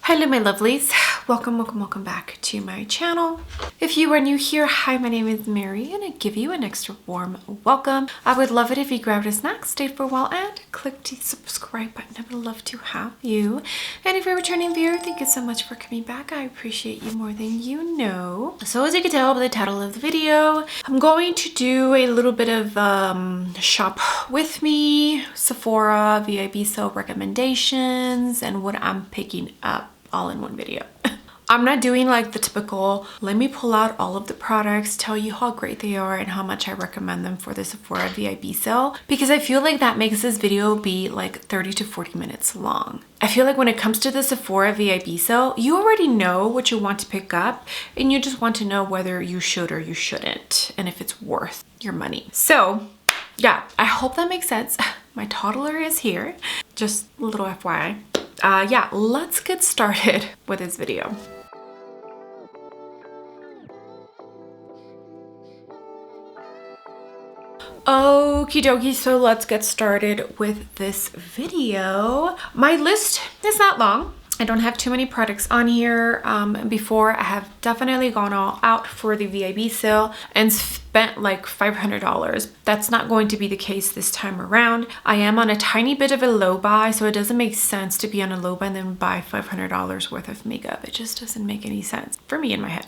Hello my lovelies, welcome back to my channel. If you are new here, hi, my name is Mary and I give you an extra warm welcome. I would love it if you grabbed a snack, stayed for a while and clicked the subscribe button. I would love to have you. And if you're a returning viewer, thank you so much for coming back. I appreciate you more than you know. So as you can tell by the title of the video, I'm going to do a little bit of shop with me, Sephora VIB Sale recommendations and what I'm picking up all in one video. I'm not doing like the typical, let me pull out all of the products, tell you how great they are and how much I recommend them for the Sephora VIB sale, because I feel like that makes this video be like 30 to 40 minutes long. I feel like when it comes to the Sephora VIB sale, you already know what you want to pick up and you just want to know whether you should or you shouldn't and if it's worth your money. So yeah, I hope that makes sense. My toddler is here, just a little FYI. Yeah, let's get started with this video. Okie dokie, so let's get started with this video. My list is not long. I don't have too many products on here. Before, I have definitely gone all out for the VIB sale and spent like $500. That's not going to be the case this time around. I am on a tiny bit of a low buy, so it doesn't make sense to be on a low buy and then buy $500 worth of makeup. It just doesn't make any sense for me in my head.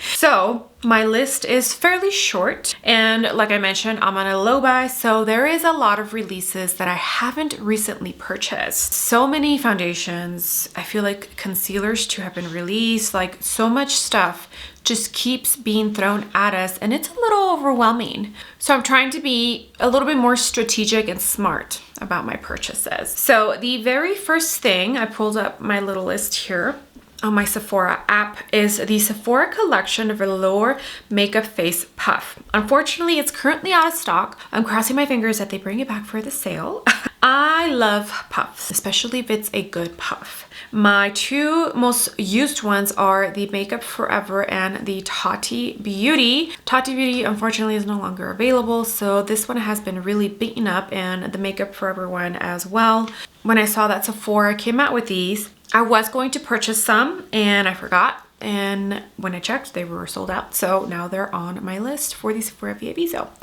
So my list is fairly short, and like I mentioned, I'm on a low buy, so there is a lot of releases that I haven't recently purchased. So many foundations, I feel like concealers too have been released, like so much stuff just keeps being thrown at us and it's a little overwhelming. So I'm trying to be a little bit more strategic and smart about my purchases. So the very first thing, I pulled up my little list here on my Sephora app, is the Sephora collection of Velour Makeup Face Puff. Unfortunately, it's currently out of stock. I'm crossing my fingers that they bring it back for the sale. I love puffs, especially if it's a good puff. My two most used ones are the Makeup Forever and the Tati Beauty. Tati Beauty unfortunately is no longer available, so this one has been really beaten up, and the Makeup Forever one as well. When I saw that Sephora came out with these, I was going to purchase some and I forgot, and when I checked they were sold out, so now they're on my list for the Sephora VIB sale.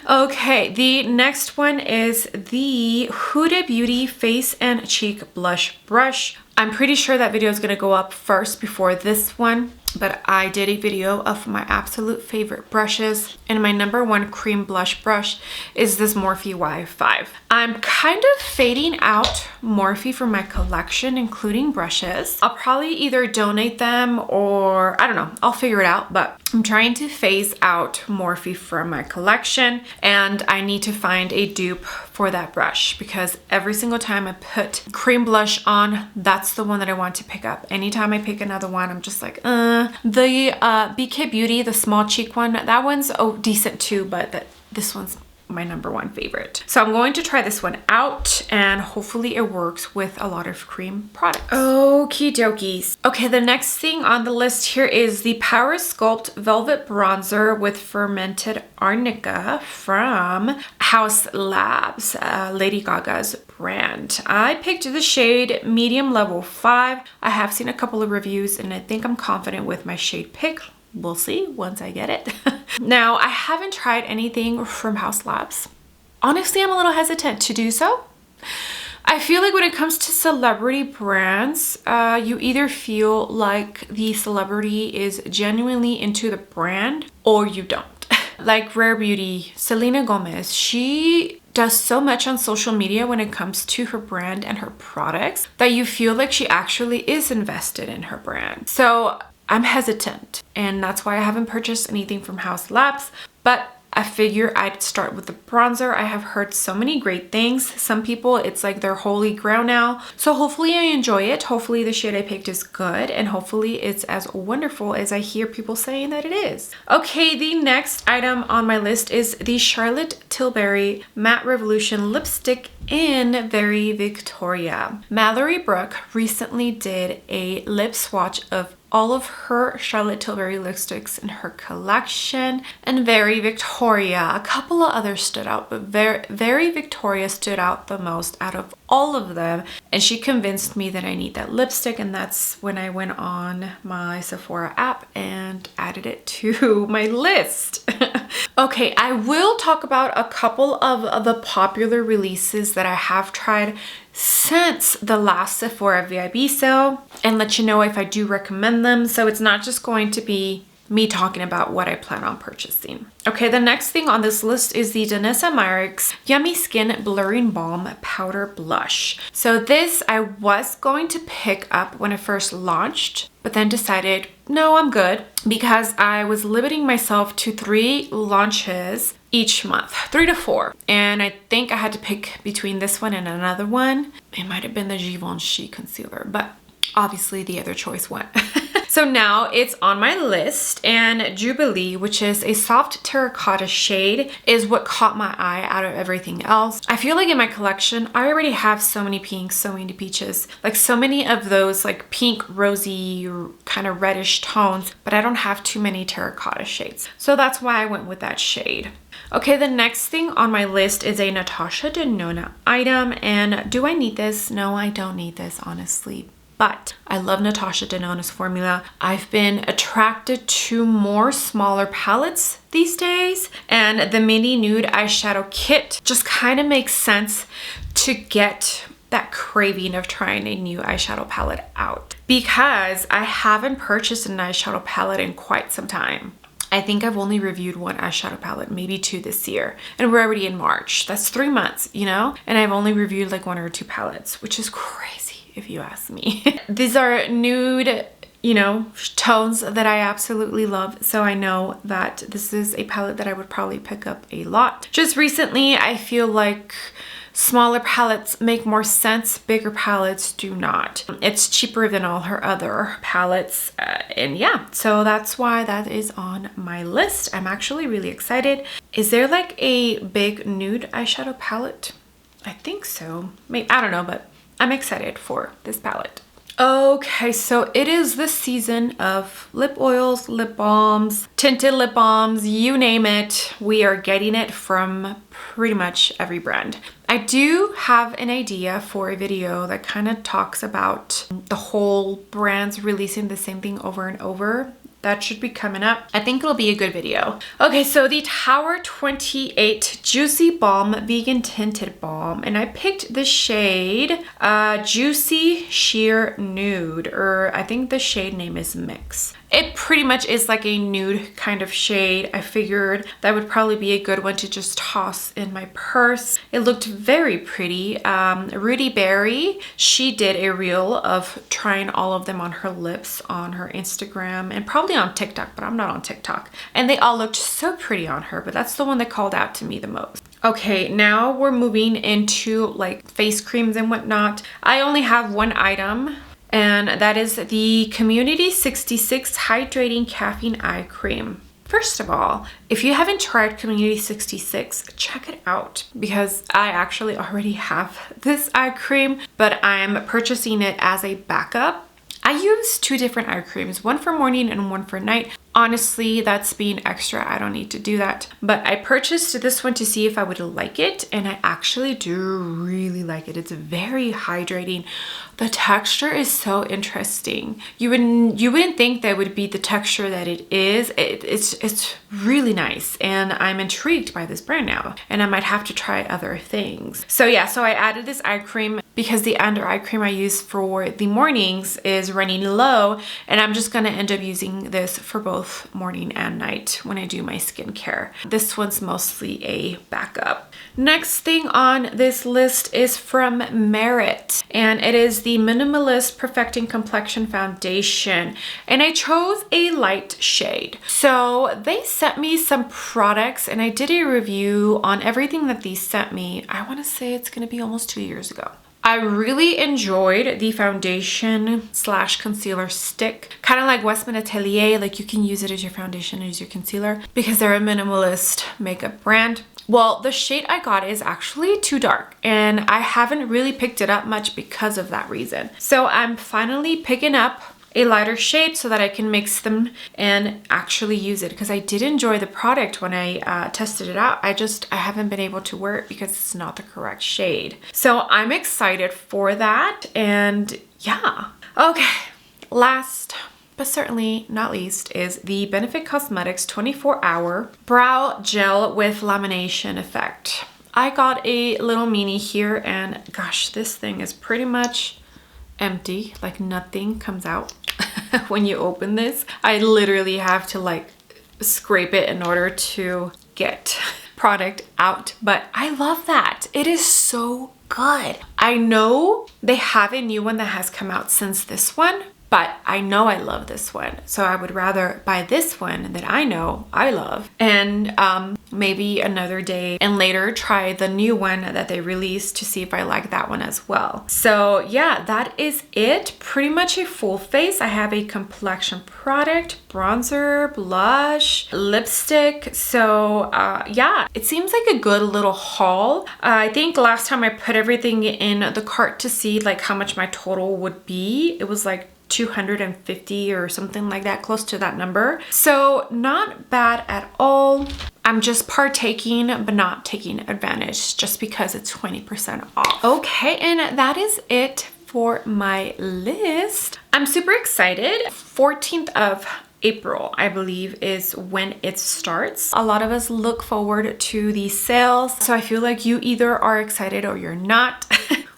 Okay, the next one is the Huda Beauty Face and Cheek Blush Brush. I'm pretty sure that video is going to go up first before this one, but I did a video of my absolute favorite brushes, and my number one cream blush brush is this Morphe Y5. I'm kind of fading out Morphe from my collection, including brushes. I'll probably either donate them or I don't know, I'll figure it out, but I'm trying to phase out Morphe from my collection, and I need to find a dupe for that brush because every single time I put cream blush on, that's the one that I want to pick up. Anytime I pick another one, I'm just like, The BK Beauty, the small cheek one, that one's decent too, but this one's my number one favorite. So I'm going to try this one out and hopefully it works with a lot of cream products. Okie dokies. Okay, the next thing on the list here is the Power Sculpt Velvet Bronzer with Fermented Arnica from Haus Labs, Lady Gaga's brand. I picked the shade Medium Level 5. I have seen a couple of reviews and I think I'm confident with my shade pick. We'll see once I get it. Now, I haven't tried anything from Haus Labs. Honestly, I'm a little hesitant to do so. I feel like when it comes to celebrity brands, you either feel like the celebrity is genuinely into the brand or you don't. Like Rare Beauty, Selena Gomez, she does so much on social media when it comes to her brand and her products that you feel like she actually is invested in her brand. So I'm hesitant, and that's why I haven't purchased anything from Haus Labs, but I figure I'd start with the bronzer. I have heard so many great things. Some people, it's like their holy grail now. So hopefully I enjoy it. Hopefully the shade I picked is good, and hopefully it's as wonderful as I hear people saying that it is. Okay, the next item on my list is the Charlotte Tilbury Matte Revolution Lipstick in Very Victoria. Mallory Brooke recently did a lip swatch of all of her Charlotte Tilbury lipsticks in her collection, and Very Victoria. A couple of others stood out, but Very Victoria stood out the most out of all of them, and she convinced me that I need that lipstick, and that's when I went on my Sephora app and added it to my list. Okay, I will talk about a couple of the popular releases that I have tried since the last Sephora VIB sale and let you know if I do recommend them. So it's not just going to be me talking about what I plan on purchasing. Okay, the next thing on this list is the Danessa Myricks Yummy Skin Blurring Balm Powder Blush. So this I was going to pick up when it first launched, but then decided, no, I'm good, because I was limiting myself to 3 launches each month, 3 to 4. And I think I had to pick between this one and another one. It might have been the Givenchy concealer, but obviously the other choice won. So now it's on my list, and Jubilee, which is a soft terracotta shade, is what caught my eye out of everything else. I feel like in my collection, I already have so many pinks, so many peaches, like so many of those like pink, rosy, kind of reddish tones, but I don't have too many terracotta shades. So that's why I went with that shade. Okay, the next thing on my list is a Natasha Denona item, and do I need this? No, I don't need this, honestly. But I love Natasha Denona's formula. I've been attracted to more smaller palettes these days, and the mini nude eyeshadow kit just kind of makes sense to get that craving of trying a new eyeshadow palette out, because I haven't purchased an eyeshadow palette in quite some time. I think I've only reviewed 1 eyeshadow palette, maybe 2 this year, and we're already in March. That's 3 months, you know? And I've only reviewed like 1 or 2 palettes, which is crazy if you ask me. These are nude, you know, tones that I absolutely love. So I know that this is a palette that I would probably pick up a lot. Just recently, I feel like smaller palettes make more sense. Bigger palettes do not. It's cheaper than all her other palettes. And yeah, so that's why that is on my list. I'm actually really excited. Is there like a big nude eyeshadow palette? I think so. Maybe, I don't know, but I'm excited for this palette. Okay, so it is the season of lip oils, lip balms, tinted lip balms, you name it. We are getting it from pretty much every brand. I do have an idea for a video that kind of talks about the whole brands releasing the same thing over and over. That should be coming up. I think it'll be a good video. Okay, so the Tower 28 Juicy Balm Vegan Tinted Balm, and I picked the shade Juicy Sheer Nude, or I think the shade name is Mix. It pretty much is like a nude kind of shade. I figured that would probably be a good one to just toss in my purse. It looked very pretty. Rudy Berry, she did a reel of trying all of them on her lips on her Instagram and probably on TikTok, but I'm not on TikTok. And they all looked so pretty on her, but that's the one that called out to me the most. Okay, now we're moving into like face creams and whatnot. I only have 1 item, and that is the Community 66 Hydrating Caffeine Eye Cream. First of all, if you haven't tried Community 66, check it out, because I actually already have this eye cream, but I'm purchasing it as a backup. I use 2 different eye creams, one for morning and one for night. Honestly, that's being extra. I don't need to do that. But I purchased this one to see if I would like it, and I actually do really like it. It's very hydrating. The texture is so interesting. You wouldn't think that would be the texture that it is. It's really nice, and I'm intrigued by this brand now, and I might have to try other things. So yeah, so I added this eye cream because the under eye cream I use for the mornings is running low, and I'm just gonna end up using this for both morning and night when I do my skincare. This one's mostly a backup. Next thing on this list is from Merit, and it is the Minimalist Perfecting Complexion Foundation, and I chose a light shade. So they sent me some products, and I did a review on everything that they sent me. I want to say it's going to be almost 2 years ago. I really enjoyed the foundation / concealer stick, kind of like Westman Atelier. Like, you can use it as your foundation, as your concealer, because they're a minimalist makeup brand. Well, the shade I got is actually too dark, and I haven't really picked it up much because of that reason. So I'm finally picking up a lighter shade so that I can mix them and actually use it, because I did enjoy the product when I tested it out. I haven't been able to wear it because it's not the correct shade. So I'm excited for that. And yeah. Okay, last but certainly not least is the Benefit Cosmetics 24-hour brow gel with lamination effect. I got a little mini here, and gosh, this thing is pretty much empty. Like nothing comes out when you open this. I literally have to like scrape it in order to get product out, but I love that. It is so good. I know they have a new one that has come out since this one, but I know I love this one. So I would rather buy this one that I know I love, and maybe another day and later try the new one that they released to see if I like that one as well. So yeah, that is it. Pretty much a full face. I have a complexion product, bronzer, blush, lipstick. So yeah, it seems like a good little haul. I think last time I put everything in the cart to see like how much my total would be, it was like 250 or something like that, close to that number. So not bad at all. I'm just partaking but not taking advantage just because it's 20% off. Okay, and that is it for my list. I'm super excited. 14th of April, I believe, is when it starts. A lot of us look forward to these sales, so I feel like you either are excited or you're not.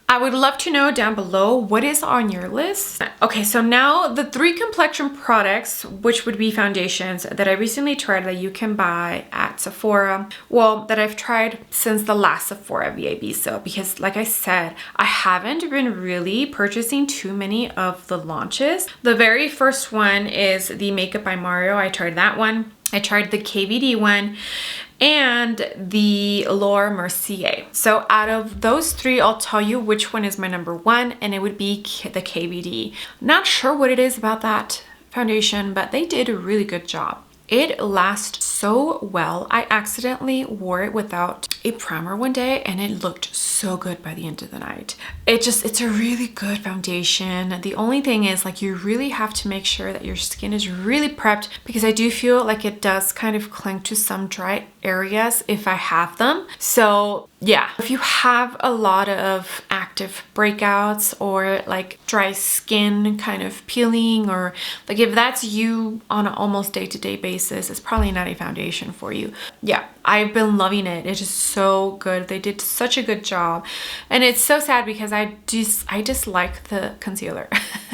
I would love to know down below what is on your list. Okay, so now the 3 complexion products, which would be foundations that I recently tried that you can buy at Sephora. Well, that I've tried since the last Sephora VIB sale, because like I said, I haven't been really purchasing too many of the launches. The very first one is the Makeup by Mario. I tried that one. I tried the KVD one and the Laura Mercier. So out of those 3, I'll tell you which one is my number 1, and it would be the KVD. Not sure what it is about that foundation, but they did a really good job. It lasts so well. I accidentally wore it without a primer one day and it looked so good by the end of the night. It's a really good foundation. The only thing is, like, you really have to make sure that your skin is really prepped, because I do feel like it does kind of cling to some dry areas if I have them. So yeah, if you have a lot of active breakouts or like dry skin kind of peeling, or like if that's you on an almost day-to-day basis, it's probably not a foundation for you. Yeah, I've been loving it. It is so good. They did such a good job. And it's so sad because I dislike the concealer.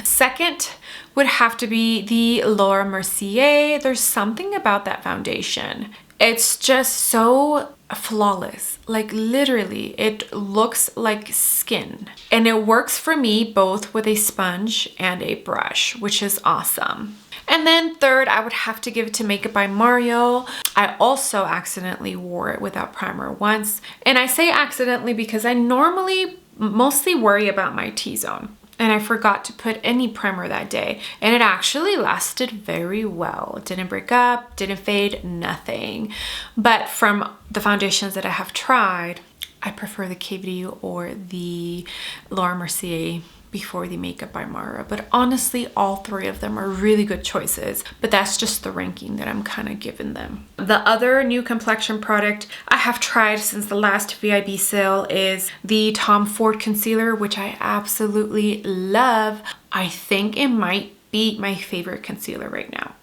Second would have to be the Laura Mercier. There's something about that foundation. It's just so flawless. Like literally, it looks like skin. And it works for me both with a sponge and a brush, which is awesome. And then third, I would have to give it to Makeup by Mario. I also accidentally wore it without primer once. And I say accidentally because I normally mostly worry about my T-zone. And I forgot to put any primer that day. And it actually lasted very well. It didn't break up, didn't fade, nothing. But from the foundations that I have tried, I prefer the KVD or the Laura Mercier before the Makeup by Mario. But honestly, all 3 of them are really good choices, but that's just the ranking that I'm kind of giving them. The other new complexion product I have tried since the last VIB sale is the Tom Ford concealer, which I absolutely love. I think it might be my favorite concealer right now.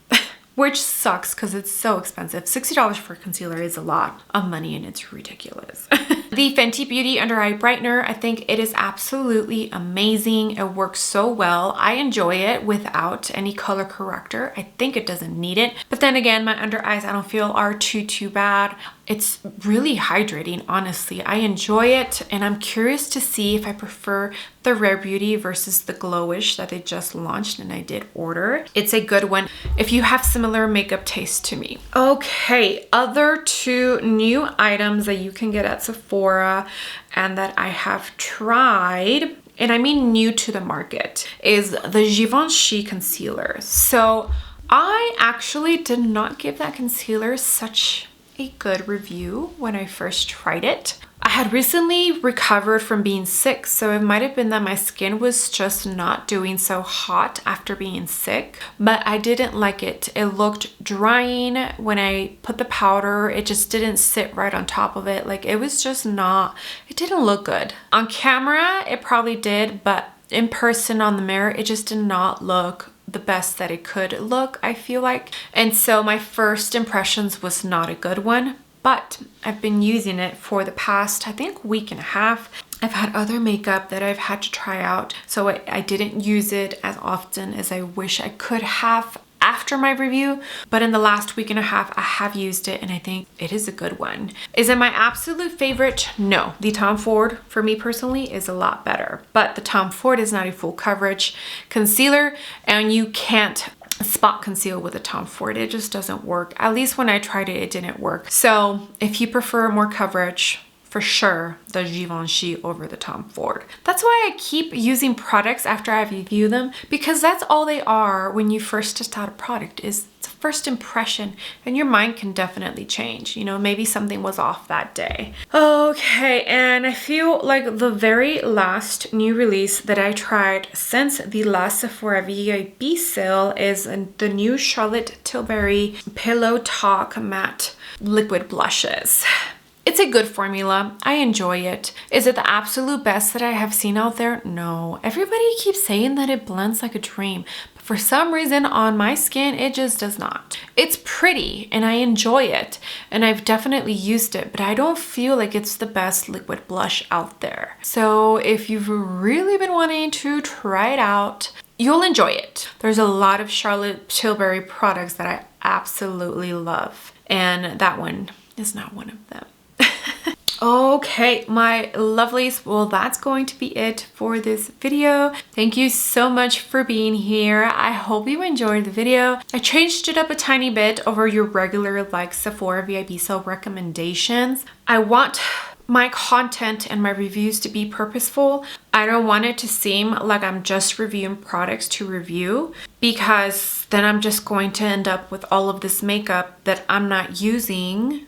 Which sucks because it's so expensive. $60 for concealer is a lot of money and it's ridiculous. The Fenty Beauty Under Eye Brightener, I think it is absolutely amazing. It works so well. I enjoy it without any color corrector. I think it doesn't need it. But then again, my under eyes I don't feel are too bad. It's really hydrating, honestly. I enjoy it, and I'm curious to see if I prefer the Rare Beauty versus the Glowish that they just launched and I did order. It's a good one if you have similar makeup taste to me. Okay, other 2 new items that you can get at Sephora and that I have tried, and I mean new to the market, is the Givenchy concealer. So I actually did not give that concealer such a good review when I first tried it. I had recently recovered from being sick, so it might have been that my skin was just not doing so hot after being sick, but I didn't like it. It looked drying when I put the powder. It just didn't sit right on top of it. Like, it was just not, it didn't look good. On camera, it probably did, but in person on the mirror, it just did not look the best that it could look, I feel like. And so my first impressions was not a good one. But I've been using it for the past, I think, week and a half. I've had other makeup that I've had to try out, so I didn't use it as often as I wish I could have after my review. But in the last week and a half, I have used it, and I think it is a good one. Is it my absolute favorite? No. The Tom Ford, for me personally, is a lot better. But the Tom Ford is not a full coverage concealer, and you can't spot conceal with a Tom Ford. It just doesn't work. At least when I tried it, it didn't work. So if you prefer more coverage, for sure, the Givenchy over the Tom Ford. That's why I keep using products after I review them, because that's all they are when you first test out a product, is it's a first impression, and your mind can definitely change. You know, maybe something was off that day. Okay, and I feel like the very last new release that I tried since the last Sephora VIB sale is the new Charlotte Tilbury Pillow Talk Matte Liquid Blushes. It's a good formula. I enjoy it. Is it the absolute best that I have seen out there? No. Everybody keeps saying that it blends like a dream, but for some reason on my skin, it just does not. It's pretty and I enjoy it, and I've definitely used it, but I don't feel like it's the best liquid blush out there. So if you've really been wanting to try it out, you'll enjoy it. There's a lot of Charlotte Tilbury products that I absolutely love, and that one is not one of them. Okay, my lovelies, well, that's going to be it for this video. Thank you so much for being here. I hope you enjoyed the video. I changed it up a tiny bit over your regular like Sephora VIB Sale recommendations. I want my content and my reviews to be purposeful. I don't want it to seem like I'm just reviewing products to review, because then I'm just going to end up with all of this makeup that I'm not using,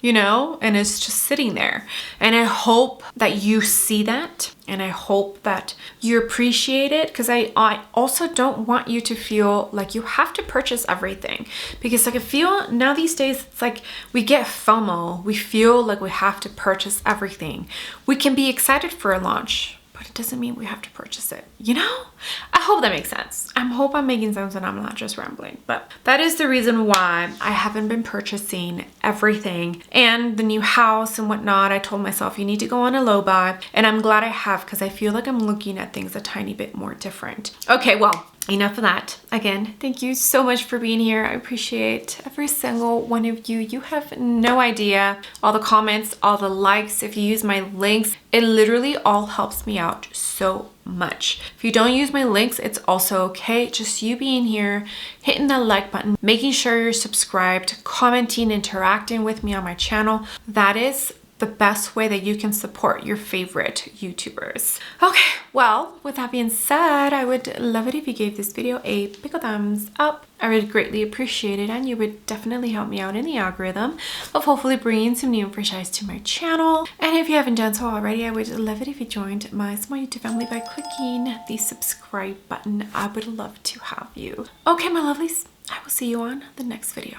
you know, and it's just sitting there. And I hope that you see that, and I hope that you appreciate it, because I also don't want you to feel like you have to purchase everything, because like I feel now these days it's like we get FOMO. We feel like we have to purchase everything. We can be excited for a launch, but it doesn't mean we have to purchase it, you know? I hope that makes sense. I hope I'm making sense and I'm not just rambling, but that is the reason why I haven't been purchasing everything. And the new house and whatnot, I told myself you need to go on a low buy, and I'm glad I have, because I feel like I'm looking at things a tiny bit more different. Okay, well, enough of that. Again, thank you so much for being here. I appreciate every single one of you. You have no idea. All the comments, all the likes, if you use my links, it literally all helps me out so much. If you don't use my links, it's also okay. Just you being here, hitting that like button, making sure you're subscribed, commenting, interacting with me on my channel. That is the best way that you can support your favorite YouTubers. Okay, well, with that being said, I would love it if you gave this video a big thumbs up. I would greatly appreciate it, and you would definitely help me out in the algorithm of hopefully bringing some new and fresh eyes to my channel. And if you haven't done so already, I would love it if you joined my small YouTube family by clicking the subscribe button. I would love to have you. Okay, my lovelies, I will see you on the next video.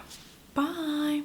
Bye.